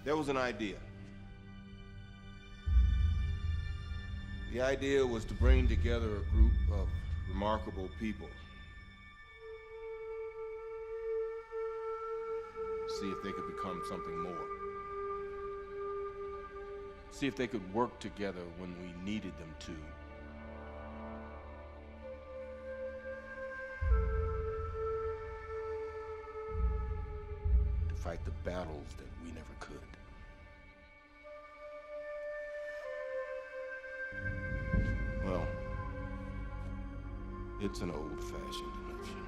There was an idea. The idea was to bring together a group of remarkable people. See if they could become something more. See if they could work together when we needed them to. To fight the battles that we never could. Well, it's an old-fashioned notion.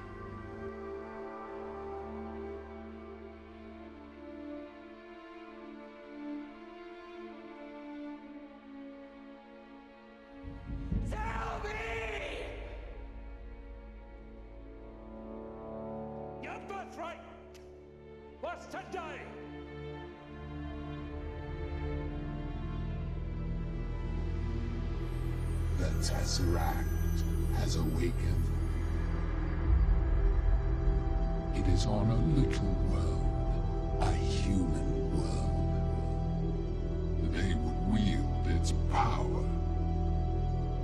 Tell me! Your birthright was to die! The Tesseract has awakened. It is on a little world, a human world. They would wield its power.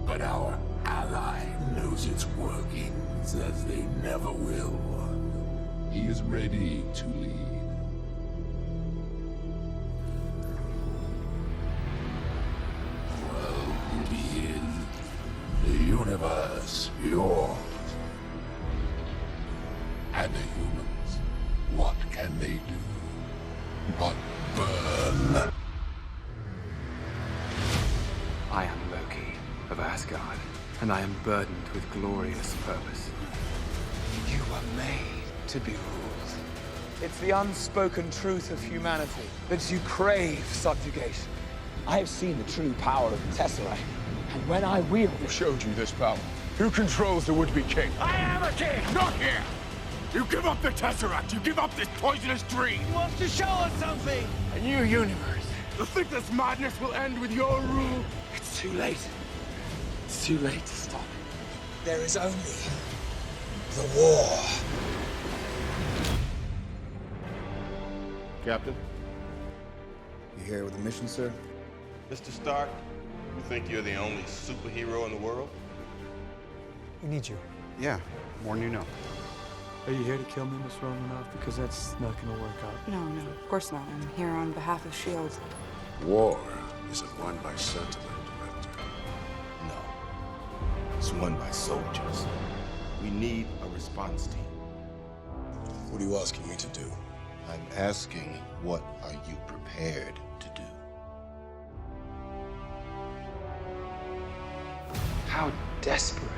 But our ally knows its workings as they never will. He is ready to lead. Universe, yours. And the humans, what can they do but burn? I am Loki of Asgard, and I am burdened with glorious purpose. You were made to be ruled. It's the unspoken truth of humanity that you crave subjugation. I have seen the true power of the Tesseract. And when I wield it... Who showed you this power? Who controls the would-be king? I am a king! Not here! You give up the Tesseract! You give up this poisonous dream! He wants to show us something! A new universe! You think this madness will end with your rule? It's too late. It's too late to stop it. There is only the war. Captain? You here with a mission, sir? Mr. Stark, you think you're the only superhero in the world? We need you. Yeah, more than you know. Are you here to kill me, Miss Romanoff? Because that's not gonna work out. No, of course not. I'm here on behalf of S.H.I.E.L.D. War isn't won by sentiment, Director. No. It's won by soldiers. We need a response team. What are you asking me to do? I'm asking, what are you prepared to do? How desperate are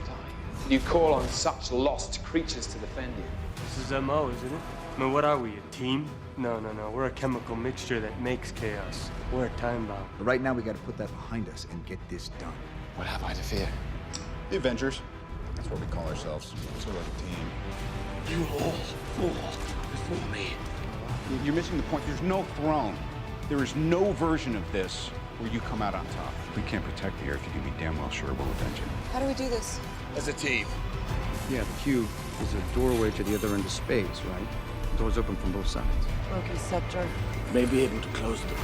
you? You call on such lost creatures to defend you. This is MO, isn't it? I mean, what are we, a team? No. We're a chemical mixture that makes chaos. We're a time bomb. But right now, we gotta put that behind us and get this done. What have I to fear? The Avengers. That's what we call ourselves. Sort of like a team. You all fall before me. You're missing the point. There's no throne. There is no version of this where you come out on top. If we can't protect the Earth, you can be damn well sure we'll avenge it. How do we do this? As a team. Yeah, the cube is a doorway to the other end of space, right? Doors open from both sides. Loki's scepter. May be able to close them.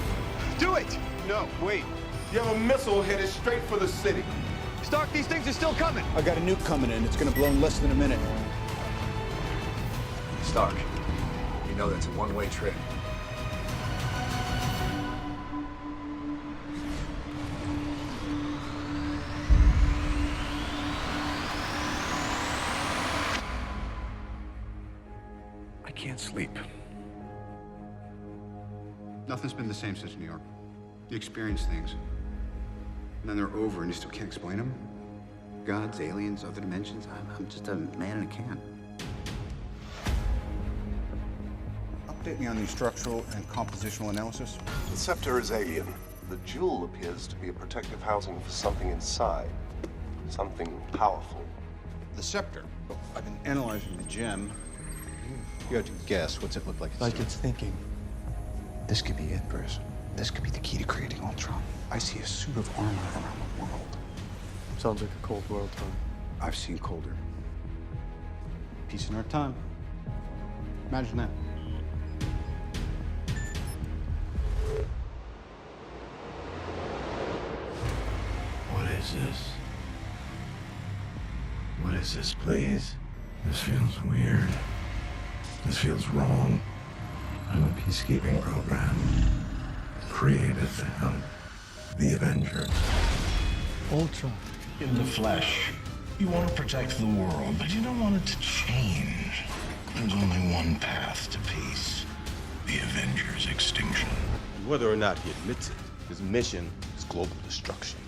Do it! No, wait. You have a missile headed straight for the city. Stark, these things are still coming. I got a nuke coming in. It's gonna blow in less than a minute. Stark, you know that's a one-way trip. I can't sleep. Nothing's been the same since New York. You experience things, and then they're over, and you still can't explain them. Gods, aliens, other dimensions. I'm just a man in a can. Update me on the structural and compositional analysis. The scepter is alien. The jewel appears to be a protective housing for something inside. Something powerful. The scepter. I've been analyzing the gem. You have to guess. What's it look like? Like it's thinking. This could be it, Bruce. This could be the key to creating Ultron. I see a suit of armor around the world. Sounds like a cold world, Tony. I've seen colder. Peace in our time. Imagine that. is this? What is this, please? This feels weird. This feels wrong. I'm a peacekeeping program created to help the Avengers. Ultron. In the flesh, you want to protect the world, but you don't want it to change. There's only one path to peace. The Avengers' extinction. Whether or not he admits it, his mission is global destruction.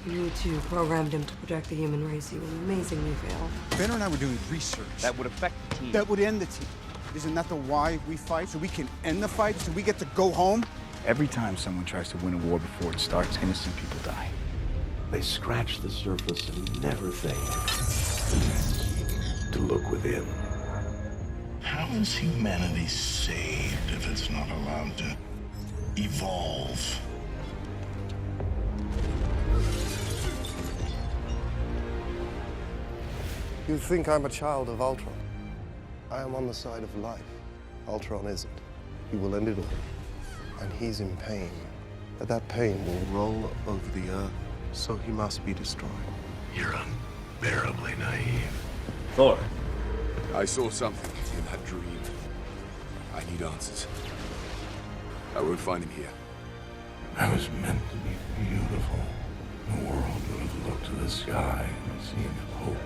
You two programmed him to protect the human race. You amazingly failed. Banner and I were doing research. That would affect the team. That would end the team. Isn't that the why we fight? So we can end the fight? So we get to go home? Every time someone tries to win a war before it starts, innocent people die. They scratch the surface and never think to look within. How is humanity saved if it's not allowed to evolve? You think I'm a child of Ultron. I am on the side of life. Ultron isn't. He will end it all. And he's in pain. But that pain will roll over the earth, so he must be destroyed. You're unbearably naive. Thor. I saw something in that dream. I need answers. I won't find him here. I was meant to be beautiful. The world would have looked to the sky and seen hope.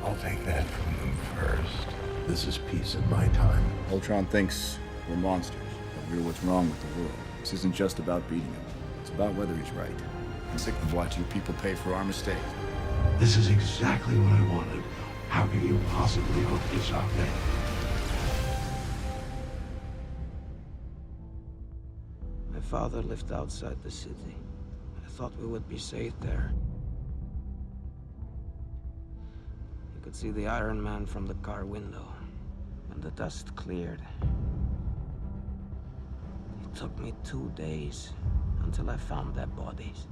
I'll take that from them first. This is peace in my time. Ultron thinks we're monsters, but we're what's wrong with the world. This isn't just about beating him. It's about whether he's right. I'm sick of watching people pay for our mistakes. This is exactly what I wanted. How can you possibly hope to stop that? My father lived outside the city. I thought we would be safe there. You could see the Iron Man from the car window. When the dust cleared, it took me 2 days until I found their bodies.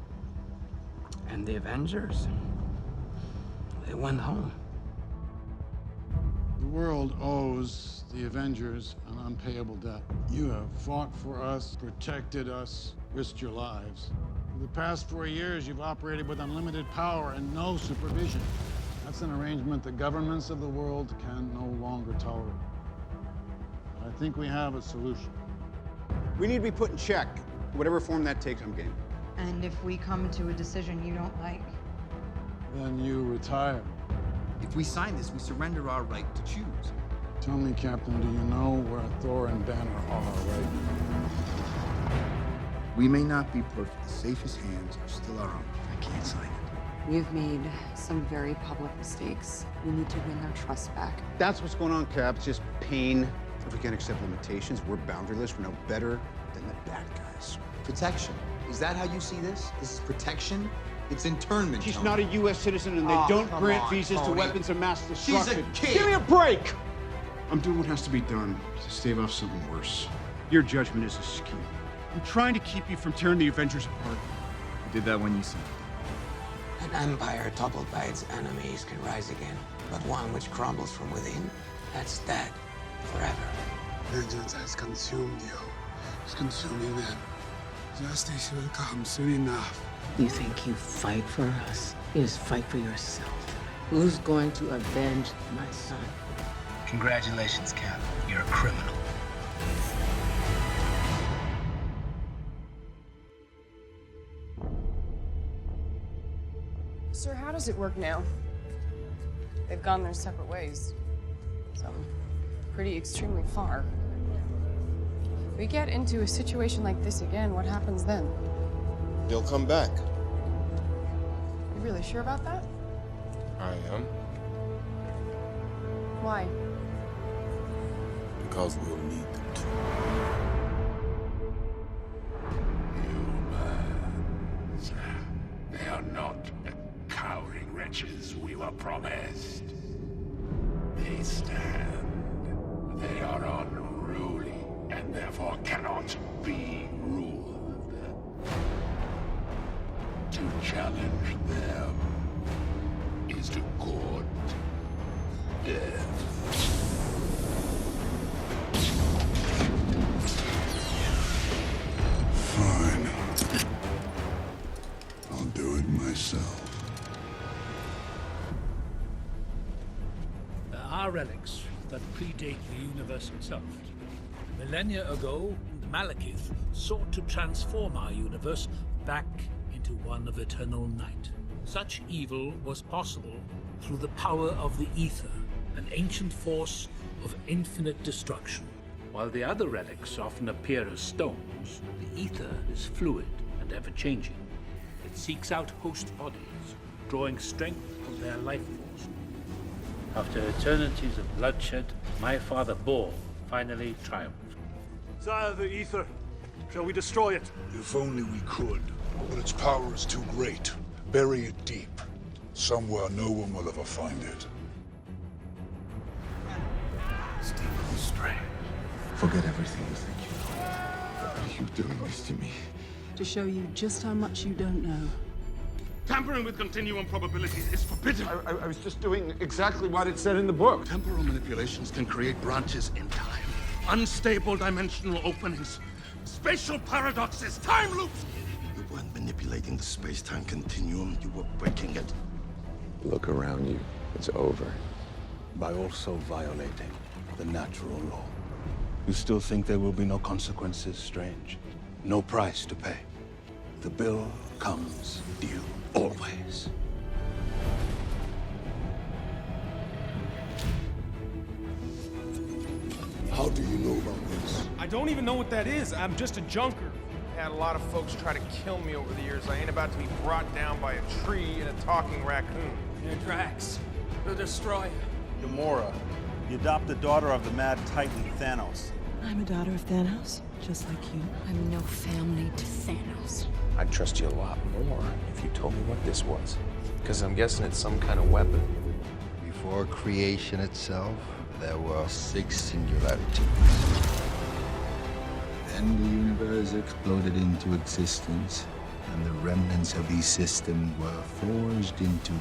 And the Avengers, they went home. The world owes the Avengers an unpayable debt. You have fought for us, protected us, risked your lives. For the past 4 years, you've operated with unlimited power and no supervision. That's an arrangement the governments of the world can no longer tolerate. But I think we have a solution. We need to be put in check. Whatever form that takes, I'm game. And if we come to a decision you don't like? Then you retire. If we sign this, we surrender our right to choose. Tell me, Captain, do you know where Thor and Banner are right now? We may not be perfect. The safest hands are still our own. I can't sign it. We've made some very public mistakes. We need to win their trust back. That's what's going on, Cap. It's just pain. If we can't accept limitations, we're boundaryless. We're no better than the bad guys. Protection. Is that how you see this? This is protection? It's internment. She's Tony. not a U.S. citizen, and they don't grant visas to weapons of mass destruction. She's a kid. Give me a break! I'm doing what has to be done to stave off something worse. Your judgment is askew. I'm trying to keep you from tearing the Avengers apart. You did that when you signed. An empire toppled by its enemies can rise again, but one which crumbles from within, that's dead forever. Vengeance has consumed you. It's consuming them. Justice will come soon enough. You think you fight for us? You just fight for yourself. Who's going to avenge my son? Congratulations, Cap. You're a criminal. Sir, how does it work now? They've gone their separate ways. Some pretty extremely far. If we get into a situation like this again, what happens then? They'll come back. You really sure about that? I am. Why? Because we'll need them to. Humans. They are not the cowering wretches we were promised. They stand. They are unruly, and therefore cannot be ruled. To challenge them is to court death. Fine. I'll do it myself. relics that predate the universe itself. Millennia ago, the Malekith sought to transform our universe back into one of eternal night. Such evil was possible through the power of the Ether, an ancient force of infinite destruction. While the other relics often appear as stones, the Ether is fluid and ever-changing. It seeks out host bodies, drawing strength from their life force. After eternities of bloodshed, my father Bor finally triumphed. Sire of the Ether, shall we destroy it? If only we could. But its power is too great. Bury it deep. Somewhere no one will ever find it. Stephen Strange. Forget everything you think you know. Why are you doing this to me? To show you just how much you don't know. Tampering with continuum probabilities is forbidden. I was just doing exactly what it said in the book. Temporal manipulations can create branches in time. Unstable dimensional openings. Spatial paradoxes. Time loops. You weren't manipulating the space-time continuum, you were breaking it. Look around you. It's over. By also violating the natural law. You still think there will be no consequences, Strange? No price to pay. The bill comes due, always. How do you know about this? I don't even know what that is. I'm just a junker. Had a lot of folks try to kill me over the years. I ain't about to be brought down by a tree and a talking raccoon. You're Drax, the Destroyer. Gamora, the adopted daughter of the mad titan Thanos. I'm a daughter of Thanos, just like you. I'm no family to Thanos. I'd trust you a lot more if you told me what this was. Because I'm guessing it's some kind of weapon. Before creation itself, there were 6 singularities. Then the universe exploded into existence, and the remnants of these systems were forged into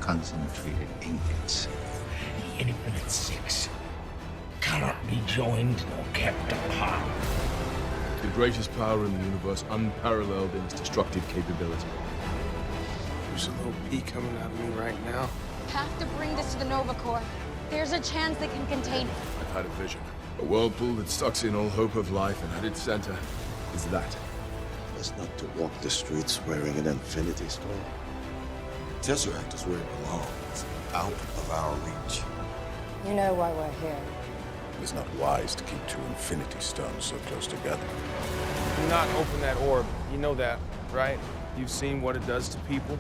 concentrated ingots. The Infinite Six cannot be joined nor kept apart. The greatest power in the universe, unparalleled in its destructive capability. There's a little pea coming out of me right now. Have to bring this to the Nova Corps. There's a chance they can contain it. I've had a vision. A whirlpool that sucks in all hope of life, and at its center is that. Best not to walk the streets wearing an Infinity Stone. Tesseract is where it belongs, out of our reach. You know why we're here. It's not wise to keep 2 Infinity Stones so close together. Do not open that orb. You know that, right? You've seen what it does to people.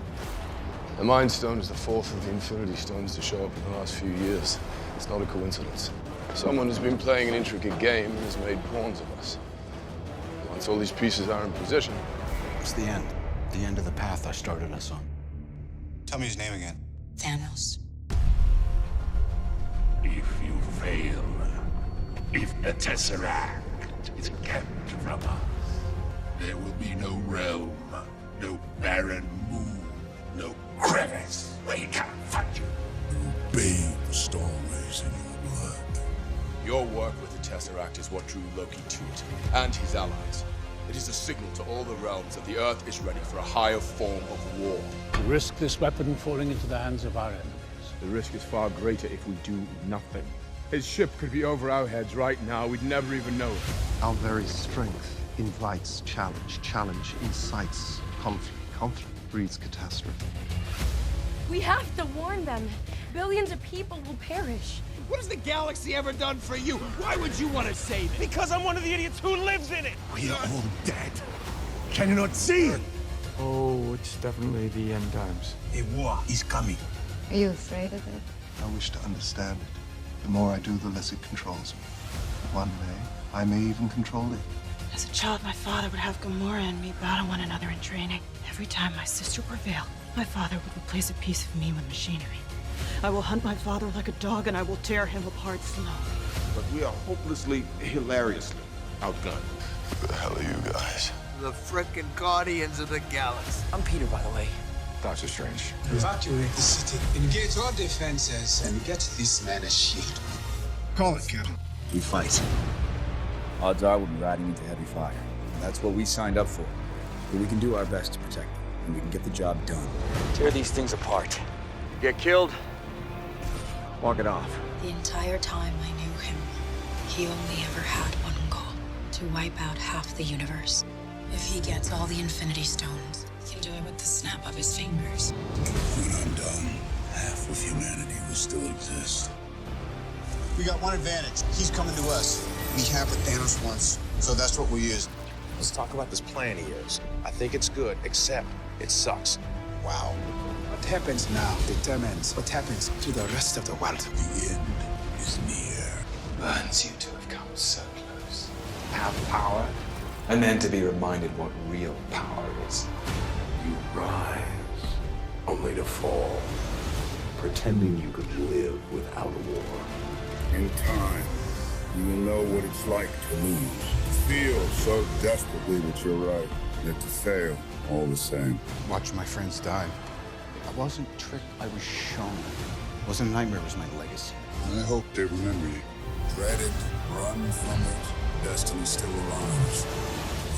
The Mind Stone is the 4th of the Infinity Stones to show up in the last few years. It's not a coincidence. Someone has been playing an intricate game and has made pawns of us. Once all these pieces are in position... It's the end. The end of the path I started us on. Tell me his name again. Thanos. If you fail, if the Tesseract is kept from us, there will be no realm, no barren moon, no crevice where he can't find you. You bathe the storm rays in your blood. Your work with the Tesseract is what drew Loki to it, and his allies. It is a signal to all the realms that the Earth is ready for a higher form of war. To risk this weapon falling into the hands of our enemies. The risk is far greater if we do nothing. His ship could be over our heads right now. We'd never even know it. Our very strength invites challenge. Challenge incites conflict. Conflict breeds catastrophe. We have to warn them. Billions of people will perish. What has the galaxy ever done for you? Why would you want to save it? Because I'm one of the idiots who lives in it. We are all dead. Can you not see it? Oh, it's definitely the end times. A war is coming. Are you afraid of it? I wish to understand it. The more I do, the less it controls me. One day, I may even control it. As a child, my father would have Gamora and me battle one another in training. Every time my sister prevailed, my father would replace a piece of me with machinery. I will hunt my father like a dog, and I will tear him apart slowly. But we are hopelessly, hilariously outgunned. Who the hell are you guys? The frickin' Guardians of the Galaxy. I'm Peter, by the way. Doctor Strange. Evacuate the city. Engage our defenses and get this man a shield. Call it, Captain. We fight. Odds are we'll be riding into heavy fire. That's what we signed up for. But we can do our best to protect them, and we can get the job done. Tear these things apart. Get killed, Walk it off. The entire time I knew him, he only ever had one goal: to wipe out half the universe. If he gets all the Infinity Stones, he can do it with the snap of his fingers. When I'm done, half of humanity will still exist. We got one advantage. He's coming to us. We have what Thanos wants, so that's what we'll use. Let's talk about this plan he has. I think it's good, except it sucks. Wow. What happens now determines what happens to the rest of the world. The end is near. Burns you to have come so close. Have power, And then to be reminded what real power is. You rise, only to fall, pretending you could live without a war. In time, you will know what it's like to lose. To feel so desperately that you're right, yet to fail all the same. Watching my friends die. I wasn't tricked, I was shown. It wasn't a nightmare, it was my legacy. I hope they remember you. Dread it, run from it. Destiny still arrives.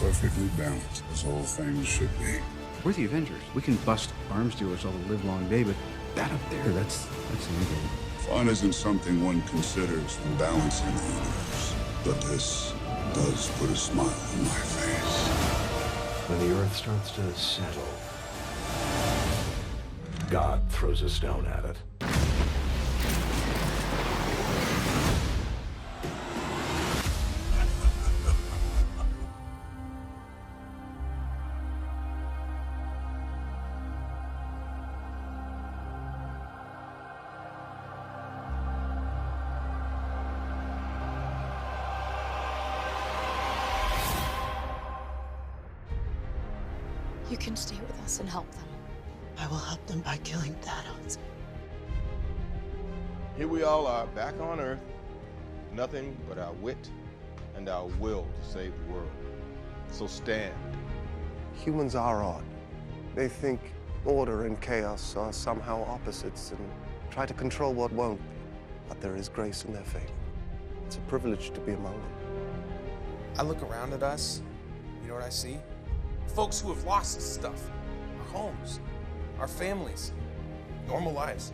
Perfectly balanced, as all things should be. We're the Avengers. We can bust arms dealers all the live long day, but that up there, that's anything. Fun isn't something one considers when balancing the universe. But this does put a smile on my face. When the Earth starts to settle, God throws a stone at it. You can stay with us and help them. I will help them by killing Thanos. Here we all are, back on Earth. Nothing but our wit and our will to save the world. So stand. Humans are odd. They think order and chaos are somehow opposites and try to control what won't be. But there is grace in their fate. It's a privilege to be among them. I look around at us, you know what I see? Folks who have lost stuff, our homes, our families, normal lives.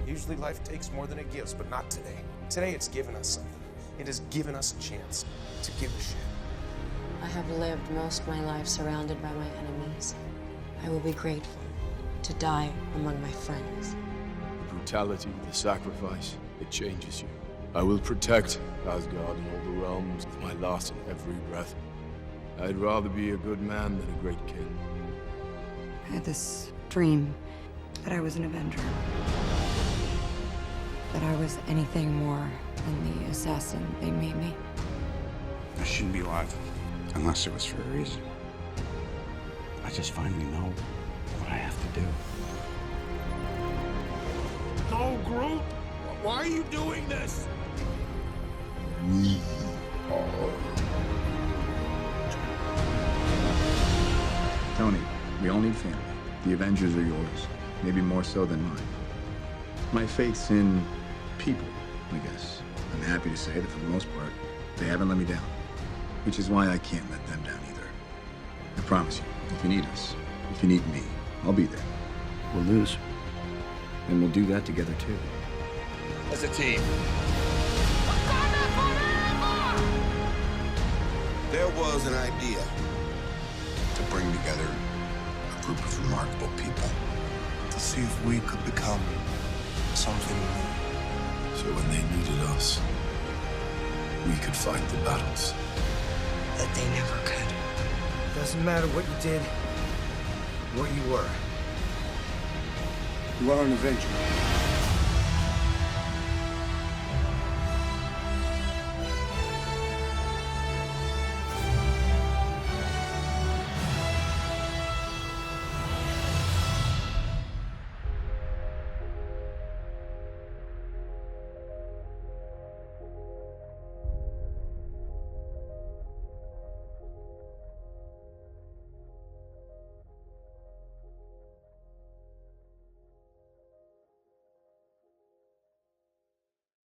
Usually life takes more than it gives, but not today. Today it's given us something. It has given us a chance to give a shit. I have lived most of my life surrounded by my enemies. I will be grateful to die among my friends. The brutality, the sacrifice, it changes you. I will protect Asgard and all the realms with my last and every breath. I'd rather be a good man than a great king. I had this dream that I was an Avenger. That I was anything more than the assassin they made me. I shouldn't be alive, unless it was for a reason. I just finally know what I have to do. No, Groot! Why are you doing this? We are. Tony, we all need family. The Avengers are yours, maybe more so than mine. My faith's in people, I guess. I'm happy to say that for the most part, they haven't let me down. Which is why I can't let them down either. I promise you, if you need us, if you need me, I'll be there. We'll lose. And we'll do that together, too. As a team. There was an idea to bring together a group of remarkable people. To see if we could become something new. So when they needed us, we could fight the battles That they never could. Doesn't matter what you did, what you were. You are an Avenger.